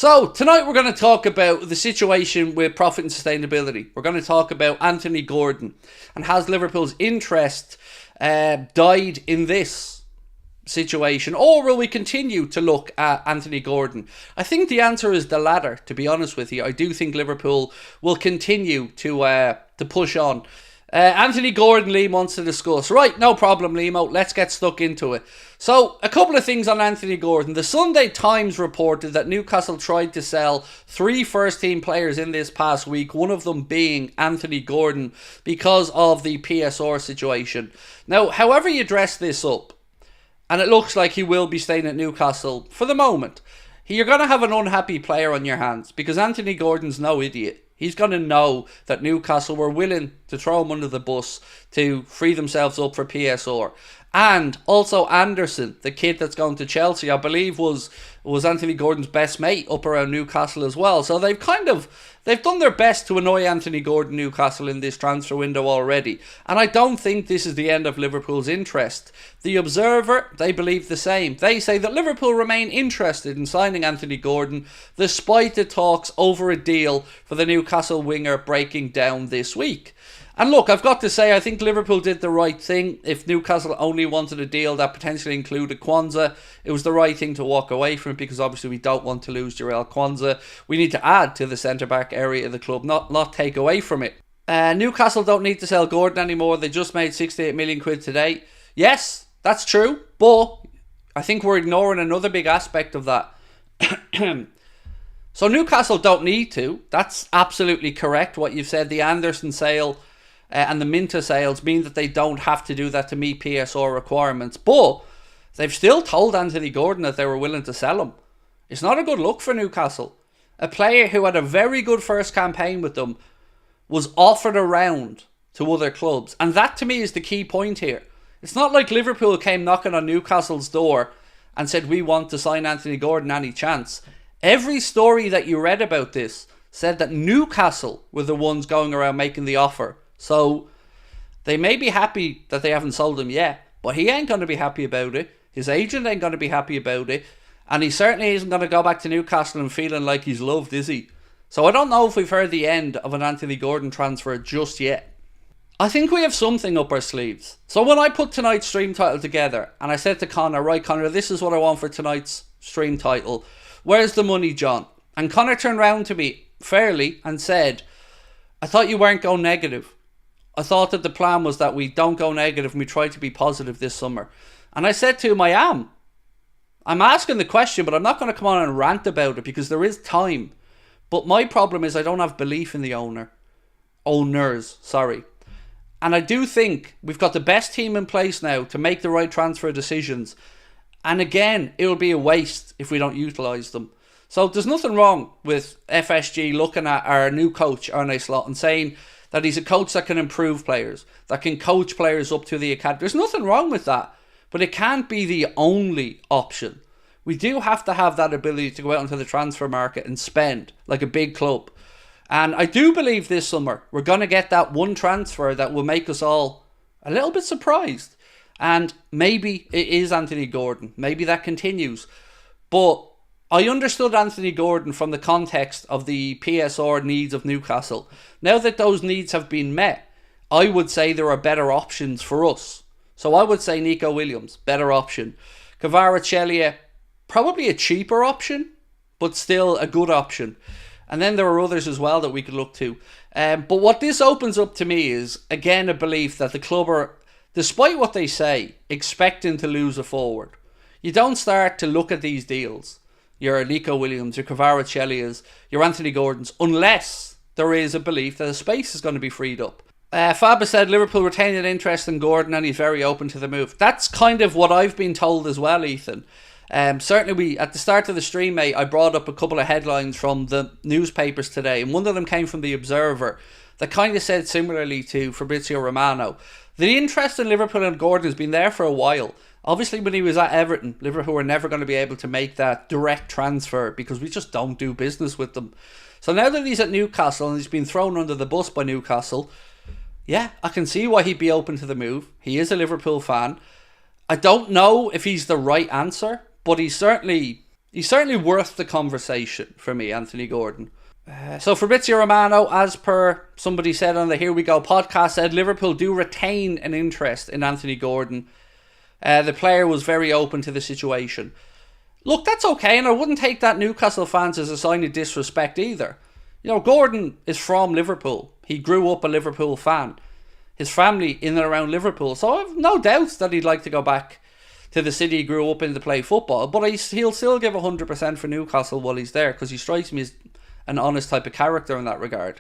So, tonight we're going to talk about the situation with profit and sustainability. We're going to talk about Anthony Gordon and has Liverpool's interest died in this situation, or will we continue to look at Anthony Gordon? I think the answer is the latter, to be honest with you. I do think Liverpool will continue to push on. Anthony Gordon, Liam wants to discuss. Right, no problem, Liam. Let's get stuck into it. So, a couple of things on Anthony Gordon. The Sunday Times reported that Newcastle tried to sell 3 first-team players in this past week, one of them being Anthony Gordon, because of the PSR situation. Now, however you dress this up, and it looks like he will be staying at Newcastle for the moment, you're going to have an unhappy player on your hands, because Anthony Gordon's no idiot. He's going to know that Newcastle were willing to throw him under the bus to free themselves up for PSR. And also Anderson, the kid that's going to Chelsea, I believe was Anthony Gordon's best mate up around Newcastle as well. So they've done their best to annoy Anthony Gordon, Newcastle, in this transfer window already. And I don't think this is the end of Liverpool's interest. The Observer, they believe the same. They say that Liverpool remain interested in signing Anthony Gordon despite the talks over a deal for the Newcastle winger breaking down this week. And look, I've got to say, I think Liverpool did the right thing. If Newcastle only wanted a deal that potentially included Kwanzaa, it was the right thing to walk away from it, because obviously we don't want to lose Jarell Kwanzaa. We need to add to the centre-back area of the club, not take away from it. Newcastle don't need to sell Gordon anymore. They just made 68 million quid today. Yes, that's true, but I think we're ignoring another big aspect of that. So Newcastle don't need to. That's absolutely correct what you've said. The Anderson sale and the Minta sales mean that they don't have to do that to meet PSR requirements. But they've still told Anthony Gordon that they were willing to sell him. It's not a good look for Newcastle. A player who had a very good first campaign with them was offered around to other clubs. And that to me is the key point here. It's not like Liverpool came knocking on Newcastle's door and said, we want to sign Anthony Gordon any chance. Every story that you read about this said that Newcastle were the ones going around making the offer. So they may be happy that they haven't sold him yet, but he ain't going to be happy about it. His agent ain't going to be happy about it. And he certainly isn't going to go back to Newcastle and feeling like he's loved, is he? So I don't know if we've heard the end of an Anthony Gordon transfer just yet. I think we have something up our sleeves. So when I put tonight's stream title together, and I said to Connor, right Connor, this is what I want for tonight's stream title. Where's the money, John? And Connor turned round to me fairly and said, I thought you weren't going negative. I thought that the plan was that we don't go negative and we try to be positive this summer. And I said to him, I am. I'm asking the question, but I'm not going to come on and rant about it because there is time. But my problem is I don't have belief in the owners, sorry. And I do think we've got the best team in place now to make the right transfer decisions. And again, it'll be a waste if we don't utilise them. So there's nothing wrong with FSG looking at our new coach, Arne Slot, and saying that he's a coach that can improve players, that can coach players up to the academy. There's nothing wrong with that, but it can't be the only option. We do have to have that ability to go out into the transfer market and spend like a big club. And I do believe this summer we're going to get that one transfer that will make us all a little bit surprised. And maybe it is Anthony Gordon. Maybe that continues. But I understood Anthony Gordon from the context of the PSR needs of Newcastle. Now that those needs have been met, I would say there are better options for us. So I would say Nico Williams, better option. Kvaratskhelia, probably a cheaper option, but still a good option. And then there are others as well that we could look to. But what this opens up to me is, again, a belief that the club are, despite what they say, expecting to lose a forward. You don't start to look at these deals, your Nico Williams, your Kvaratskhelia, your Anthony Gordons, unless there is a belief that a space is going to be freed up. Fab said Liverpool retained an interest in Gordon and he's very open to the move. That's kind of what I've been told as well, Ethan. Certainly, at the start of the stream, mate, I brought up a couple of headlines from the newspapers today, and one of them came from the Observer that kind of said similarly to Fabrizio Romano. The interest in Liverpool and Gordon has been there for a while. Obviously, when he was at Everton, Liverpool were never going to be able to make that direct transfer because we just don't do business with them. So now that he's at Newcastle and he's been thrown under the bus by Newcastle, yeah, I can see why he'd be open to the move. He is a Liverpool fan. I don't know if he's the right answer, but he's certainly He's certainly worth the conversation for me, Anthony Gordon. So Fabrizio Romano, as per somebody said on the Here We Go podcast, said Liverpool do retain an interest in Anthony Gordon. The player was very open to the situation. Look, that's okay, and I wouldn't take that Newcastle fans as a sign of disrespect either. You know, Gordon is from Liverpool. He grew up a Liverpool fan. His family in and around Liverpool. So I have no doubts that he'd like to go back to the city he grew up in to play football. But he'll still give 100% for Newcastle while he's there, because he strikes me as an honest type of character in that regard.